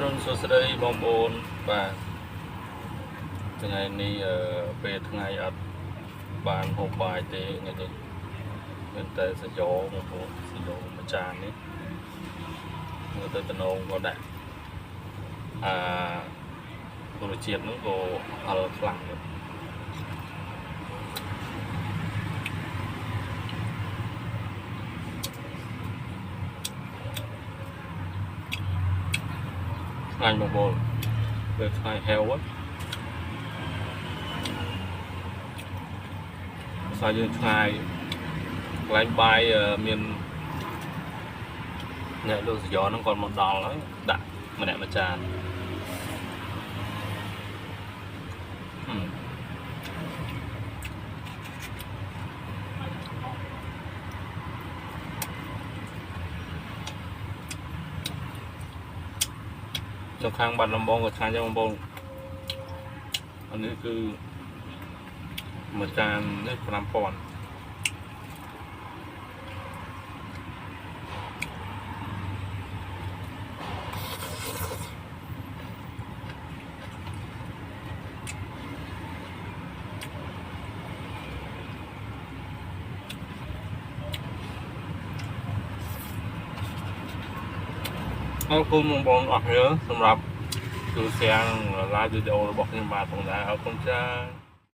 រុនសួស្តីបងប្អូនបាទថ្ងៃនេះពេលថ្ងៃអត់បានហូបបាយទេថ្ងៃនេះមានតែសយោបងប្អូនសយោមួយចាននេះមើលទៅតំណងក៏ដាក់រសជាតិនោះក៏ហឹរខ្លាំងដែរថ្ងៃបងប្អូនពេលថ្ងៃហេវសាយើងថ្ងៃកន្លែងបាយមានអ្នកលក់សយោហ្នឹងគាត់មកដល់ហើយដាក់ម្នាក់មួយចាននៅខាងបាត់ដំបងក៏ឆ្ងាញ់ដែរបងប្អូនអានេះគឺមួយចាននេះ5000អរគុណបងប្អូនអរគ្នាសម្រាប់ជួយ share និង like វីដេអូរបស់ខ្ញុំបាទផងដែរអរគុណច្រើន